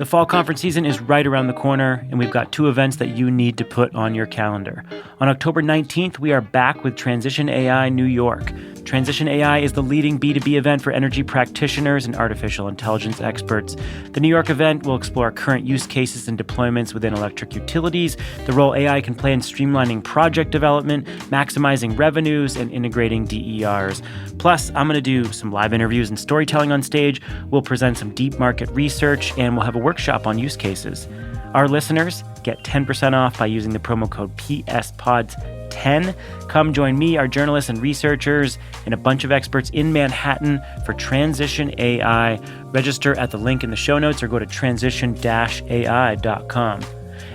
The fall conference season is right around the corner, and we've got two events that you need to put on your calendar. On October 19th, we are back with Transition AI New York. Transition AI is the leading B2B event for energy practitioners and artificial intelligence experts. The New York event will explore current use cases and deployments within electric utilities, the role AI can play in streamlining project development, maximizing revenues, and integrating DERs. Plus, I'm going to do some live interviews and storytelling on stage. We'll present some deep market research, and we'll have a workshop on use cases. Our listeners get 10% off by using the promo code PSPODS10. Come join me, our journalists and researchers, and a bunch of experts in Manhattan for Transition AI. Register at the link in the show notes or go to transition-ai.com.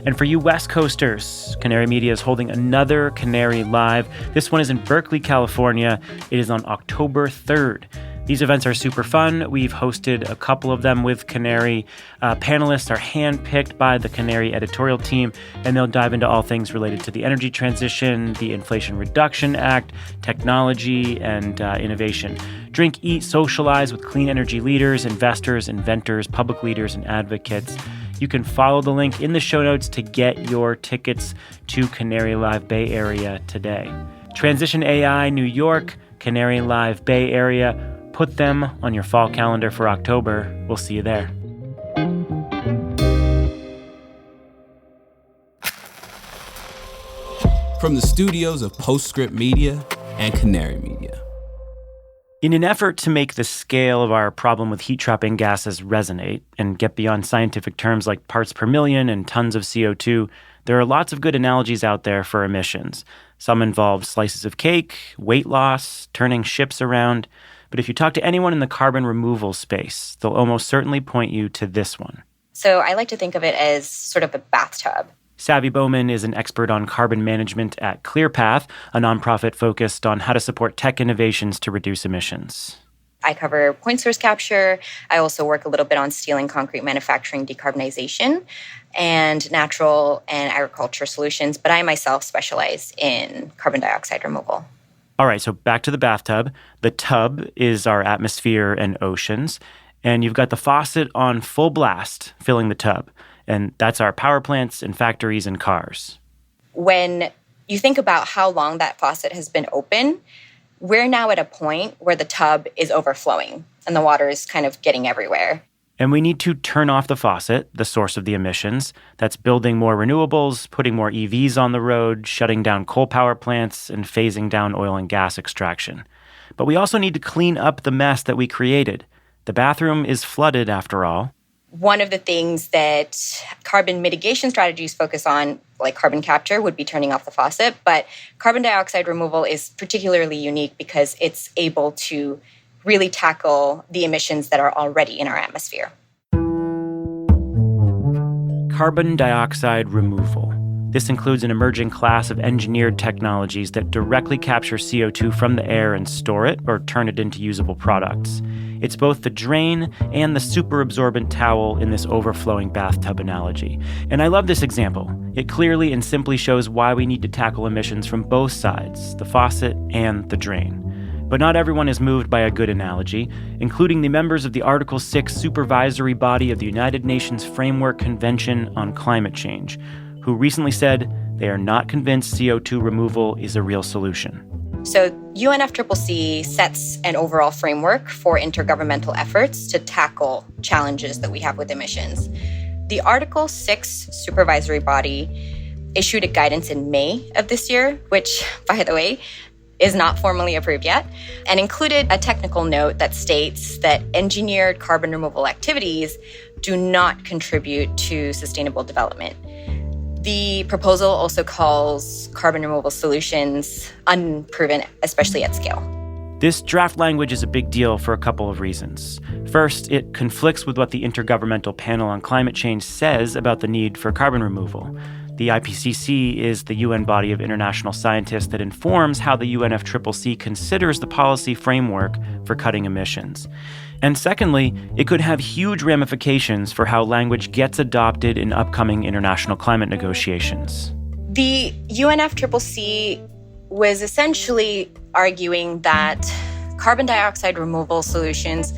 And for you West Coasters, Canary Media is holding another Canary Live. This one is in Berkeley, California. It is on October 3rd. These events are super fun. We've hosted a couple of them with Canary. Panelists are handpicked by the Canary editorial team, and they'll dive into all things related to the energy transition, the Inflation Reduction Act, technology, and innovation. Drink, eat, socialize with clean energy leaders, investors, inventors, public leaders, and advocates. You can follow the link in the show notes to get your tickets to Canary Live Bay Area today. Transition AI New York, Canary Live Bay Area. Put them on your fall calendar for October. We'll see you there. From the studios of Postscript Media and Canary Media. In an effort to make the scale of our problem with heat-trapping gases resonate and get beyond scientific terms like parts per million and tons of CO2, there are lots of good analogies out there for emissions. Some involve slices of cake, weight loss, turning ships around. But if you talk to anyone in the carbon removal space, they'll almost certainly point you to this one. So I like to think of it as sort of a bathtub. Savvy Bowman is an expert on carbon management at ClearPath, a nonprofit focused on how to support tech innovations to reduce emissions. I cover point source capture. I also work a little bit on steel and concrete manufacturing decarbonization and natural and agriculture solutions, but I myself specialize in carbon dioxide removal. All right, so back to the bathtub. The tub is our atmosphere and oceans, and you've got the faucet on full blast filling the tub, and that's our power plants and factories and cars. When you think about how long that faucet has been open, we're now at a point where the tub is overflowing and the water is kind of getting everywhere. And we need to turn off the faucet, the source of the emissions. That's building more renewables, putting more EVs on the road, shutting down coal power plants, and phasing down oil and gas extraction. But we also need to clean up the mess that we created. The bathroom is flooded, after all. One of the things that carbon mitigation strategies focus on, like carbon capture, would be turning off the faucet. But carbon dioxide removal is particularly unique because it's able to really tackle the emissions that are already in our atmosphere. Carbon dioxide removal. This includes an emerging class of engineered technologies that directly capture CO2 from the air and store it or turn it into usable products. It's both the drain and the superabsorbent towel in this overflowing bathtub analogy. And I love this example. It clearly and simply shows why we need to tackle emissions from both sides, the faucet and the drain. But not everyone is moved by a good analogy, including the members of the Article 6 supervisory body of the United Nations Framework Convention on Climate Change, who recently said they are not convinced CO2 removal is a real solution. So UNFCCC sets an overall framework for intergovernmental efforts to tackle challenges that we have with emissions. The Article 6 supervisory body issued a guidance in May of this year, which, by the way, is not formally approved yet, and included a technical note that states that engineered carbon removal activities do not contribute to sustainable development. The proposal also calls carbon removal solutions unproven, especially at scale. This draft language is a big deal for a couple of reasons. First, it conflicts with what the Intergovernmental Panel on Climate Change says about the need for carbon removal. The IPCC is the UN body of international scientists that informs how the UNFCCC considers the policy framework for cutting emissions. And secondly, it could have huge ramifications for how language gets adopted in upcoming international climate negotiations. The UNFCCC was essentially arguing that carbon dioxide removal solutions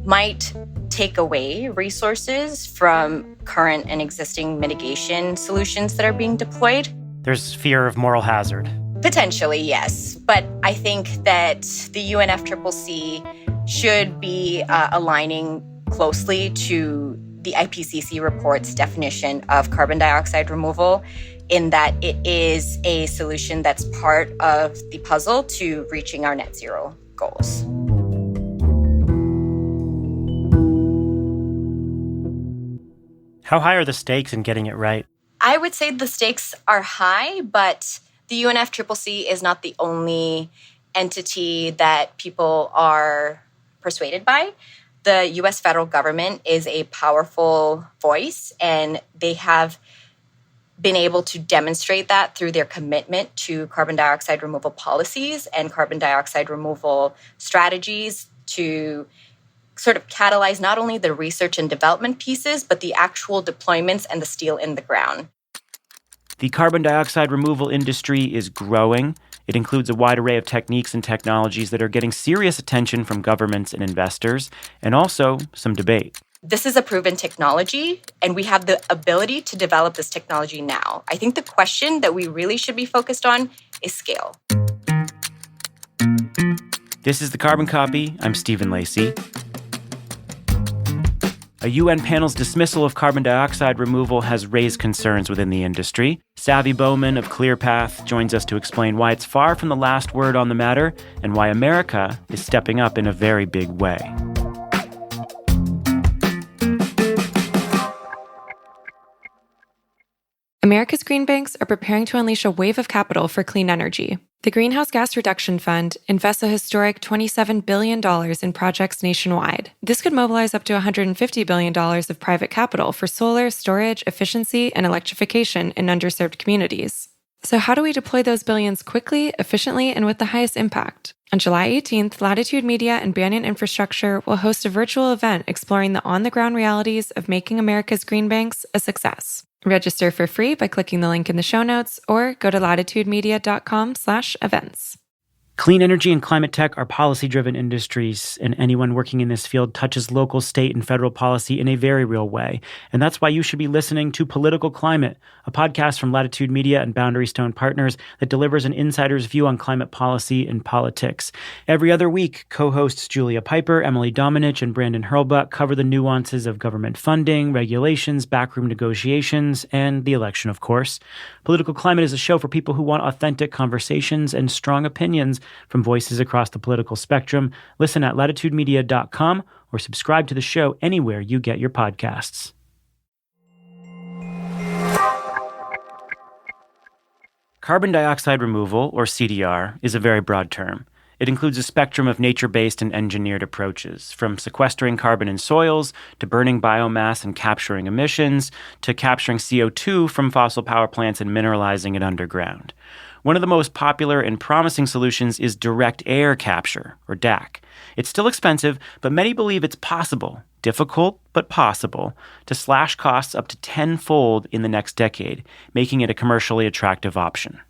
might take away resources from current and existing mitigation solutions that are being deployed. There's fear of moral hazard. Potentially, yes. But I think that the UNFCCC should be aligning closely to the IPCC report's definition of carbon dioxide removal, in that it is a solution that's part of the puzzle to reaching our net zero goals. How high are the stakes in getting it right? I would say the stakes are high, but the UNFCCC is not the only entity that people are persuaded by. The U.S. federal government is a powerful voice, and they have been able to demonstrate that through their commitment to carbon dioxide removal policies and carbon dioxide removal strategies to sort of catalyze not only the research and development pieces, but the actual deployments and the steel in the ground. The carbon dioxide removal industry is growing. It includes a wide array of techniques and technologies that are getting serious attention from governments and investors, and also some debate. This is a proven technology, and we have the ability to develop this technology now. I think the question that we really should be focused on is scale. This is The Carbon Copy. I'm Stephen Lacey. A UN panel's dismissal of carbon dioxide removal has raised concerns within the industry. Savvy Bowman of ClearPath joins us to explain why it's far from the last word on the matter and why America is stepping up in a very big way. America's green banks are preparing to unleash a wave of capital for clean energy. The Greenhouse Gas Reduction Fund invests a historic $27 billion in projects nationwide. This could mobilize up to $150 billion of private capital for solar, storage, efficiency, and electrification in underserved communities. So how do we deploy those billions quickly, efficiently, and with the highest impact? On July 18th, Latitude Media and Banyan Infrastructure will host a virtual event exploring the on-the-ground realities of making America's green banks a success. Register for free by clicking the link in the show notes or go to latitudemedia.com/events. Clean energy and climate tech are policy-driven industries, and anyone working in this field touches local, state, and federal policy in a very real way. And that's why you should be listening to Political Climate, a podcast from Latitude Media and Boundary Stone Partners that delivers an insider's view on climate policy and politics. Every other week, co-hosts Julia Piper, Emily Domenech, and Brandon Hurlbutt cover the nuances of government funding, regulations, backroom negotiations, and the election, of course. Political Climate is a show for people who want authentic conversations and strong opinions from voices across the political spectrum. Listen at latitudemedia.com or subscribe to the show anywhere you get your podcasts. Carbon dioxide removal, or CDR, is a very broad term. It includes a spectrum of nature-based and engineered approaches, from sequestering carbon in soils, to burning biomass and capturing emissions, to capturing CO2 from fossil power plants and mineralizing it underground. One of the most popular and promising solutions is direct air capture, or DAC. It's still expensive, but many believe it's possible, difficult but possible, to slash costs up to tenfold in the next decade, making it a commercially attractive option.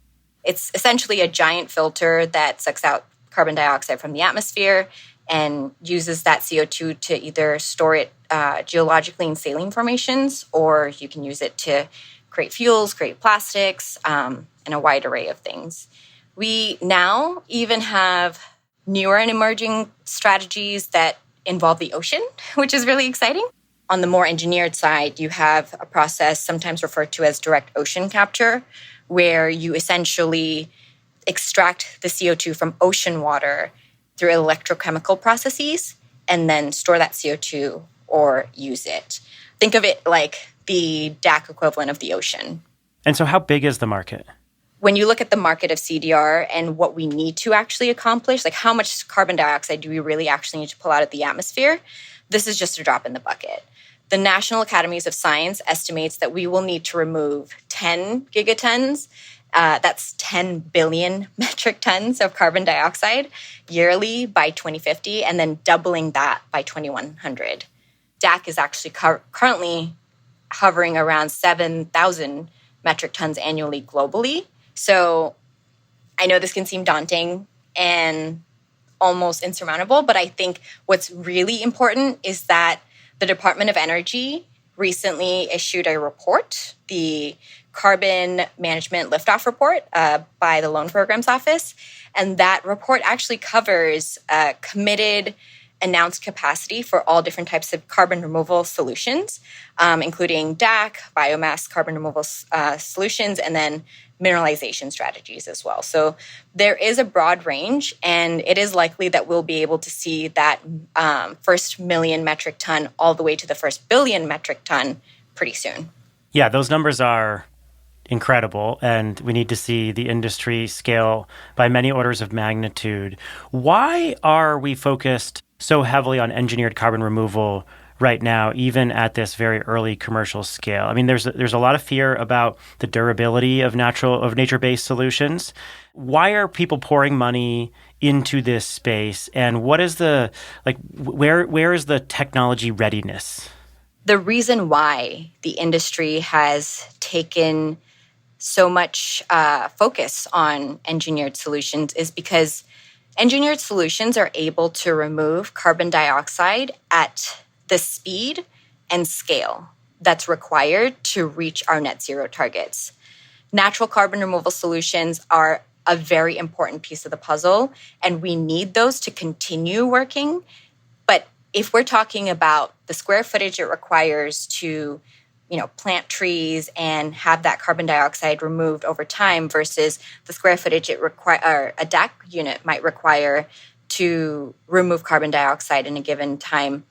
It's essentially a giant filter that sucks out carbon dioxide from the atmosphere and uses that CO2 to either store it geologically in saline formations, or you can use it to create fuels, create plastics, and a wide array of things. We now even have newer and emerging strategies that involve the ocean, which is really exciting. On the more engineered side, you have a process sometimes referred to as direct ocean capture, where you essentially extract the CO2 from ocean water through electrochemical processes and then store that CO2 or use it. Think of it like the DAC equivalent of the ocean. And so how big is the market? When you look at the market of CDR and what we need to actually accomplish, like how much carbon dioxide do we really actually need to pull out of the atmosphere, this is just a drop in the bucket. The National Academies of Science estimates that we will need to remove 10 gigatons, that's 10 billion metric tons of carbon dioxide yearly by 2050, and then doubling that by 2100. DAC is actually currently hovering around 7,000 metric tons annually globally. So I know this can seem daunting and almost insurmountable, but I think what's really important is that The Department of Energy recently issued a report, the Carbon Management Liftoff Report by the Loan Programs Office. And that report actually covers committed announced capacity for all different types of carbon removal solutions, including DAC, biomass carbon removal solutions, and then mineralization strategies as well. So there is a broad range, and it is likely that we'll be able to see that first million metric ton all the way to the first billion metric ton pretty soon. Yeah, those numbers are incredible, and we need to see the industry scale by many orders of magnitude. Why are we focused so heavily on engineered carbon removal right now, even at this very early commercial scale? I mean, there's a lot of fear about the durability of nature-based solutions. Why are people pouring money into this space, and what is where is the technology readiness? The reason why the industry has taken so much focus on engineered solutions is because engineered solutions are able to remove carbon dioxide at the speed and scale that's required to reach our net zero targets. Natural carbon removal solutions are a very important piece of the puzzle, and we need those to continue working. But if we're talking about the square footage it requires to plant trees and have that carbon dioxide removed over time versus the square footage a DAC unit might require to remove carbon dioxide in a given time,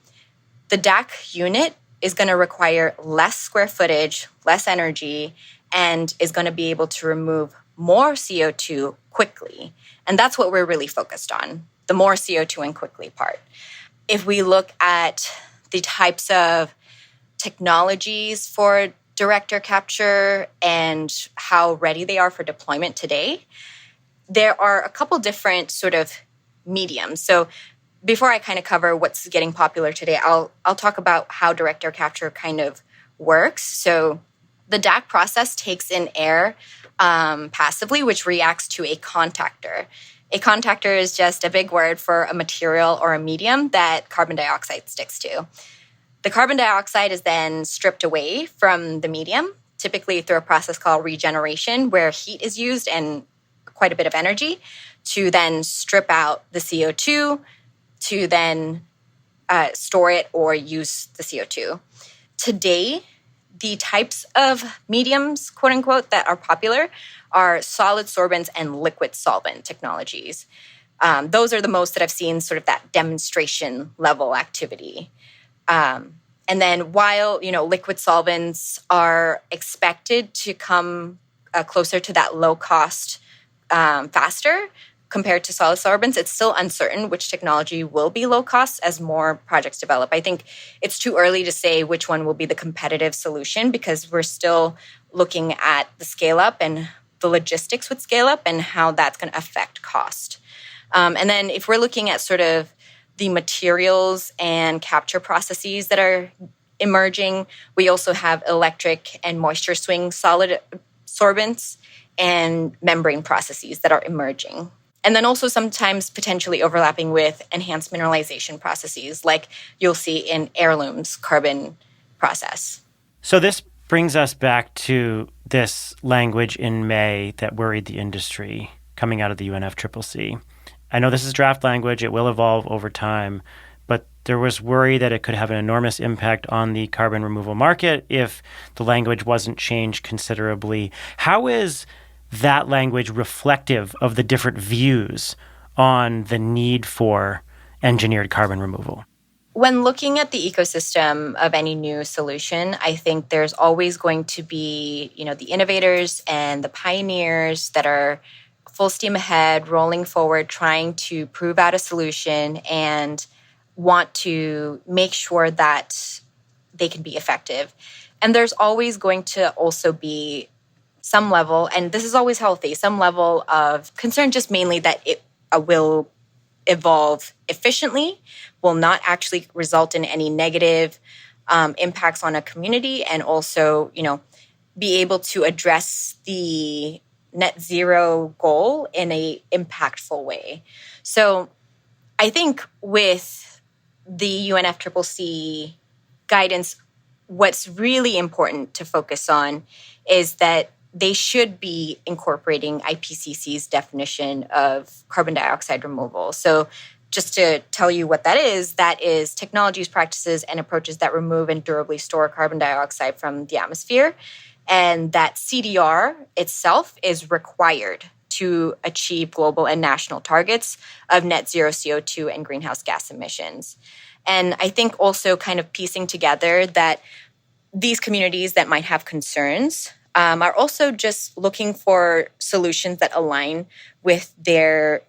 the DAC unit is going to require less square footage, less energy, and is going to be able to remove more CO2 quickly. And that's what we're really focused on, the more CO2 and quickly part. If we look at the types of technologies for direct air capture and how ready they are for deployment today, there are a couple different sort of mediums. So before I kind of cover what's getting popular today, I'll talk about how direct air capture kind of works. So the DAC process takes in air passively, which reacts to a contactor. A contactor is just a big word for a material or a medium that carbon dioxide sticks to. The carbon dioxide is then stripped away from the medium, typically through a process called regeneration, where heat is used and quite a bit of energy to then strip out the CO2 to then store it or use the CO2. Today, the types of mediums, quote unquote, that are popular are solid sorbents and liquid solvent technologies. Those are the most that I've seen sort of that demonstration level activity. And then while, liquid solvents are expected to come closer to that low cost faster compared to solid sorbents, it's still uncertain which technology will be low cost as more projects develop. I think it's too early to say which one will be the competitive solution because we're still looking at the scale up and the logistics with scale up and how that's going to affect cost. And then if we're looking at sort of the materials and capture processes that are emerging, we also have electric and moisture swing solid sorbents and membrane processes that are emerging. And then also sometimes potentially overlapping with enhanced mineralization processes like you'll see in Heirloom's carbon process. So this brings us back to this language in May that worried the industry coming out of the UNFCCC. I know this is draft language. It will evolve over time, but there was worry that it could have an enormous impact on the carbon removal market if the language wasn't changed considerably. How is that language reflective of the different views on the need for engineered carbon removal? When looking at the ecosystem of any new solution, I think there's always going to be, the innovators and the pioneers that are full steam ahead, rolling forward, trying to prove out a solution and want to make sure that they can be effective. And there's always going to also be some level, and this is always healthy, some level of concern, just mainly that it will evolve efficiently, will not actually result in any negative impacts on a community, and also, be able to address the net zero goal in a impactful way. So I think with the UNFCCC guidance, what's really important to focus on is that they should be incorporating IPCC's definition of carbon dioxide removal. So just to tell you what that is technologies, practices, and approaches that remove and durably store carbon dioxide from the atmosphere. And that CDR itself is required to achieve global and national targets of net zero CO2 and greenhouse gas emissions. And I think also kind of piecing together that these communities that might have concerns are also just looking for solutions that align with their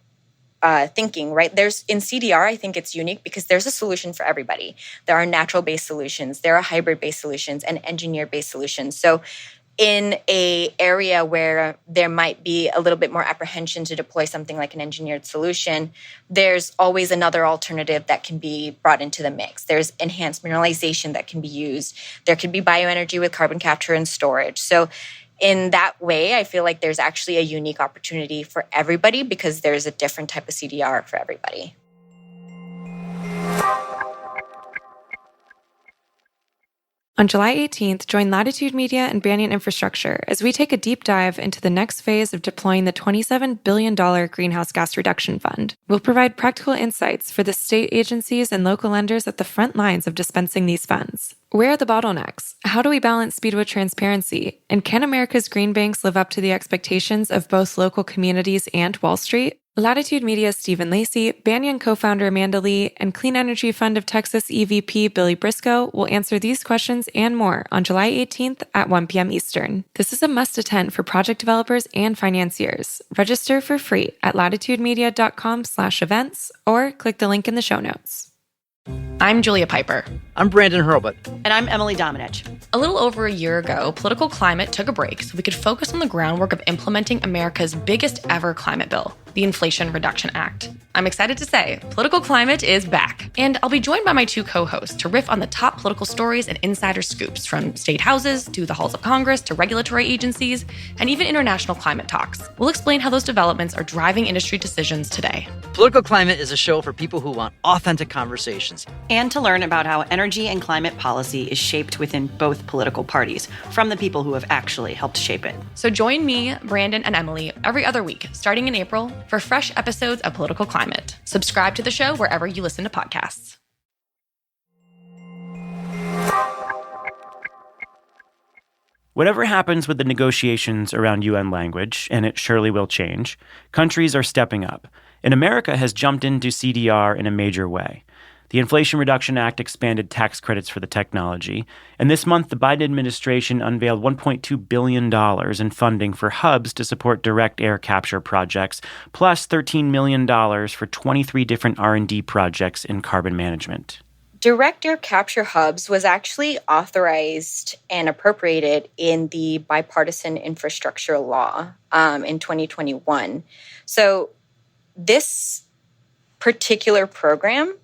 thinking, right? In CDR, I think it's unique because there's a solution for everybody. There are natural-based solutions, there are hybrid-based solutions, and engineer-based solutions. So in an area where there might be a little bit more apprehension to deploy something like an engineered solution, there's always another alternative that can be brought into the mix. There's enhanced mineralization that can be used. There could be bioenergy with carbon capture and storage. So in that way, I feel like there's actually a unique opportunity for everybody because there's a different type of CDR for everybody. On July 18th, join Latitude Media and Banyan Infrastructure as we take a deep dive into the next phase of deploying the $27 billion Greenhouse Gas Reduction Fund. We'll provide practical insights for the state agencies and local lenders at the front lines of dispensing these funds. Where are the bottlenecks? How do we balance speed with transparency? And can America's green banks live up to the expectations of both local communities and Wall Street? Latitude Media's Stephen Lacey, Banyan co-founder Amanda Lee, and Clean Energy Fund of Texas EVP Billy Briscoe will answer these questions and more on July 18th at 1 p.m. Eastern. This is a must-attend for project developers and financiers. Register for free at latitudemedia.com/events or click the link in the show notes. I'm Julia Piper. I'm Brandon Hurlbut. And I'm Emily Domenech. A little over a year ago, political climate took a break so we could focus on the groundwork of implementing America's biggest ever climate bill, the Inflation Reduction Act. I'm excited to say, political climate is back. And I'll be joined by my two co-hosts to riff on the top political stories and insider scoops from state houses to the halls of Congress to regulatory agencies and even international climate talks. We'll explain how those developments are driving industry decisions today. Political Climate is a show for people who want authentic conversations. And to learn about how energy and climate policy is shaped within both political parties from the people who have actually helped shape it. So join me, Brandon, and Emily every other week, starting in April, for fresh episodes of Political Climate. Subscribe to the show wherever you listen to podcasts. Whatever happens with the negotiations around UN language, and it surely will change, countries are stepping up. And America has jumped into CDR in a major way. The Inflation Reduction Act expanded tax credits for the technology, and this month the Biden administration unveiled $1.2 billion in funding for hubs to support direct air capture projects, plus $13 million for 23 different R&D projects in carbon management. Direct air capture hubs was actually authorized and appropriated in the bipartisan infrastructure law in 2021. So this particular program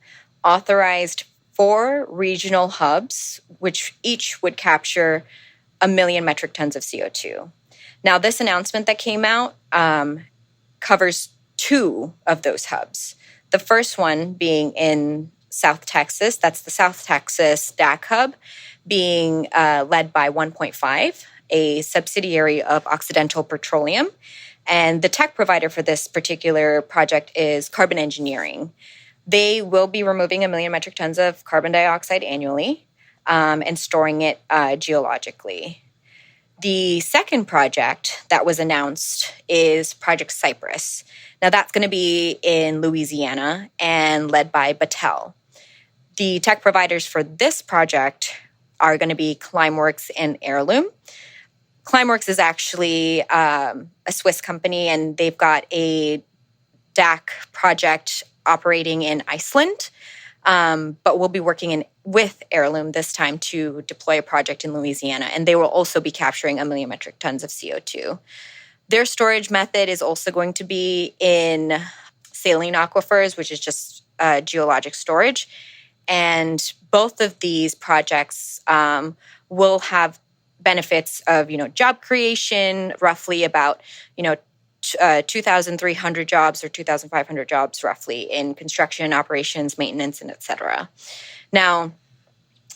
authorized 4 regional hubs, which each would capture 1 million metric tons of CO2. Now, this announcement that came out covers 2 of those hubs. The first one being in South Texas, that's the South Texas DAC hub, being led by 1.5, a subsidiary of Occidental Petroleum. And the tech provider for this particular project is Carbon Engineering. They will be removing 1 million metric tons of carbon dioxide annually and storing it geologically. The second project that was announced is Project Cypress. Now, that's going to be in Louisiana and led by Battelle. The tech providers for this project are going to be Climeworks and Heirloom. Climeworks is actually a Swiss company, and they've got a DAC project operating in Iceland, but we'll be working with Heirloom this time to deploy a project in Louisiana, and they will also be capturing 1 million metric tons of CO2. Their storage method is also going to be in saline aquifers, which is just geologic storage, and both of these projects will have benefits of, job creation, roughly about, 2,300 jobs or 2,500 jobs roughly in construction, operations, maintenance, and et cetera. Now,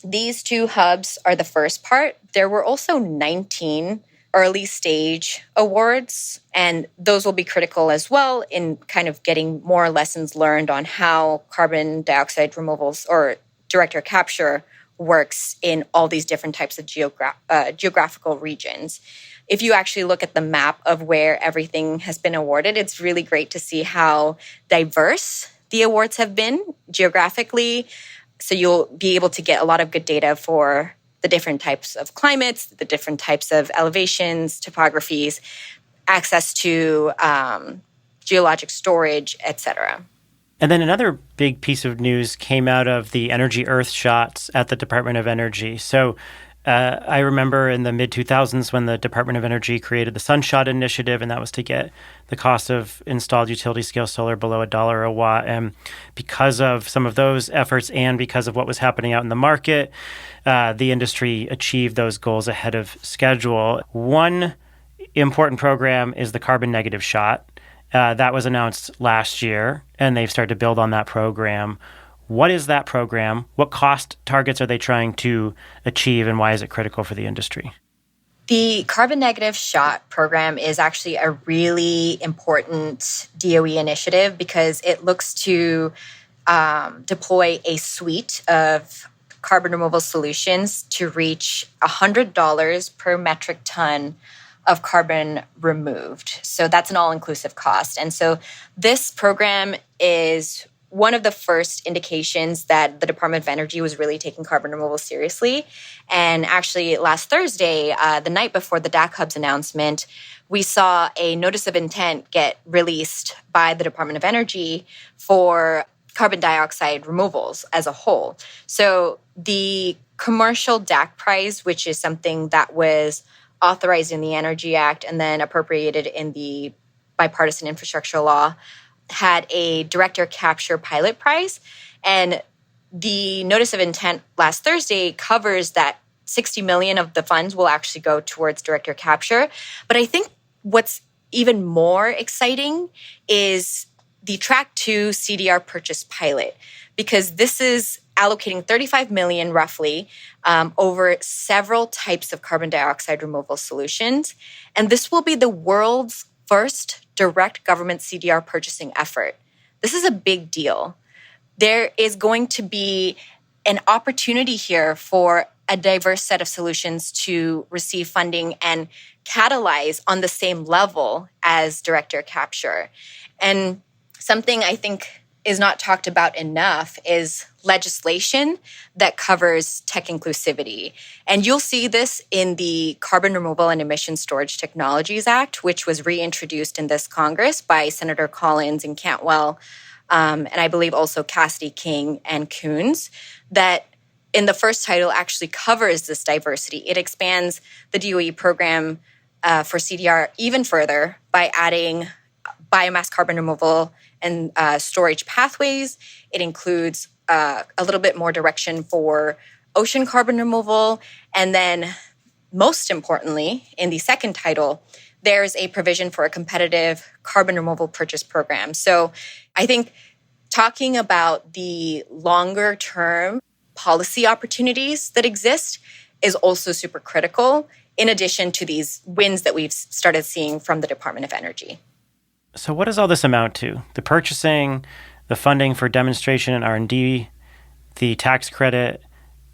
These 2 hubs are the first part. There were also 19 early stage awards, and those will be critical as well in kind of getting more lessons learned on how carbon dioxide removals or direct air capture works in all these different types of geographical regions. If you actually look at the map of where everything has been awarded, it's really great to see how diverse the awards have been geographically. So you'll be able to get a lot of good data for the different types of climates, the different types of elevations, topographies, access to geologic storage, etc. And then another big piece of news came out of the Energy Earth shots at the Department of Energy. So I remember in the mid-2000s when the Department of Energy created the Sunshot Initiative, and that was to get the cost of installed utility-scale solar below $1 a watt. And because of some of those efforts and because of what was happening out in the market, the industry achieved those goals ahead of schedule. One important program is the carbon negative shot. That was announced last year, and they've started to build on that program. What is that program? What cost targets are they trying to achieve, and why is it critical for the industry? The Carbon Negative Shot program is actually a really important DOE initiative because it looks to deploy a suite of carbon removal solutions to reach $100 per metric ton of carbon removed. So that's an all-inclusive cost. And so this program is one of the first indications that the Department of Energy was really taking carbon removal seriously. And actually, last Thursday, the night before the DAC Hub's announcement, we saw a notice of intent get released by the Department of Energy for carbon dioxide removals as a whole. So the commercial DAC price, which is something that was authorized in the Energy Act and then appropriated in the bipartisan infrastructure law, had a direct air capture pilot price. And the notice of intent last Thursday covers that 60 million of the funds will actually go towards direct air capture. But I think what's even more exciting is the Track 2 CDR purchase pilot, because this is allocating 35 million roughly over several types of carbon dioxide removal solutions. And this will be the world's first direct government CDR purchasing effort. This is a big deal. There is going to be an opportunity here for a diverse set of solutions to receive funding and catalyze on the same level as direct air capture. And something I think is not talked about enough is legislation that covers tech inclusivity. And you'll see this in the Carbon Removal and Emission Storage Technologies Act, which was reintroduced in this Congress by Senator Collins and Cantwell, and I believe also Cassidy, King, and Coons, that in the first title actually covers this diversity. It expands the DOE program for CDR even further by adding biomass carbon removal and storage pathways. It includes a little bit more direction for ocean carbon removal. And then most importantly, in the second title, there's a provision for a competitive carbon removal purchase program. So I think talking about the longer term policy opportunities that exist is also super critical, in addition to these wins that we've started seeing from the Department of Energy. So what does all this amount to? The purchasing, the funding for demonstration and R&D, the tax credit.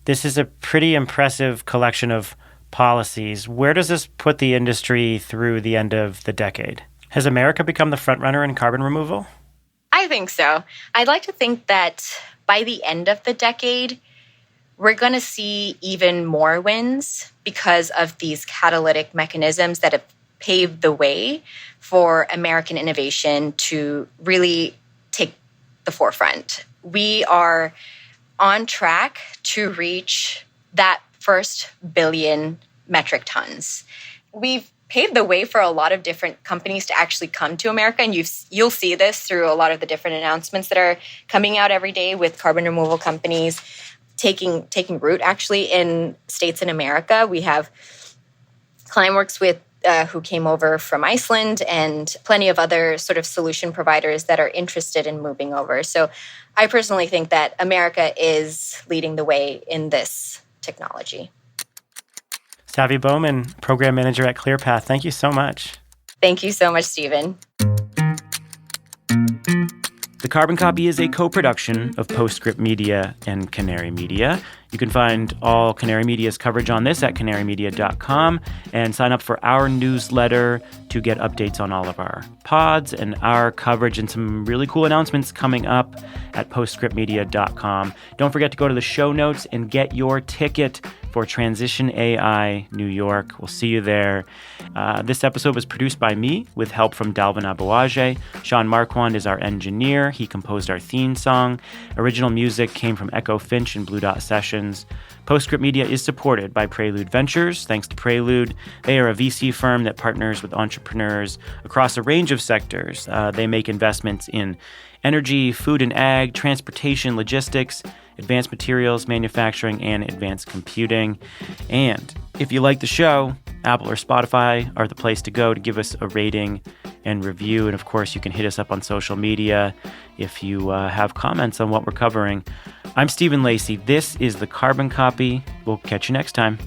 This is a pretty impressive collection of policies. Where does this put the industry through the end of the decade? Has America become the front runner in carbon removal? I think so. I'd like to think that by the end of the decade, we're going to see even more wins because of these catalytic mechanisms that have paved the way for American innovation to really take the forefront. We are on track to reach that first billion metric tons. We've paved the way for a lot of different companies to actually come to America, and you'll see this through a lot of the different announcements that are coming out every day with carbon removal companies taking root actually in states in America. We have Climeworks with who came over from Iceland, and plenty of other sort of solution providers that are interested in moving over. So I personally think that America is leading the way in this technology. Savvy Bowman, Program Manager at ClearPath, thank you so much. Thank you so much, Stephen. The Carbon Copy is a co-production of Postscript Media and Canary Media. You can find all Canary Media's coverage on this at canarymedia.com and sign up for our newsletter to get updates on all of our pods and our coverage and some really cool announcements coming up at postscriptmedia.com. Don't forget to go to the show notes and get your ticket for Transition AI New York. We'll see you there. This episode was produced by me with help from Dalvin Abuaje. Sean Marquand is our engineer. He composed our theme song. Original music came from Echo Finch and Blue Dot Sessions. Postscript Media is supported by Prelude Ventures. Thanks to Prelude. They are a VC firm that partners with entrepreneurs across a range of sectors. They make investments in energy, food and ag, transportation, logistics, advanced materials, manufacturing, and advanced computing. And if you like the show, Apple or Spotify are the place to go to give us a rating and review. And of course, you can hit us up on social media if you have comments on what we're covering. I'm Stephen Lacey. This is The Carbon Copy. We'll catch you next time.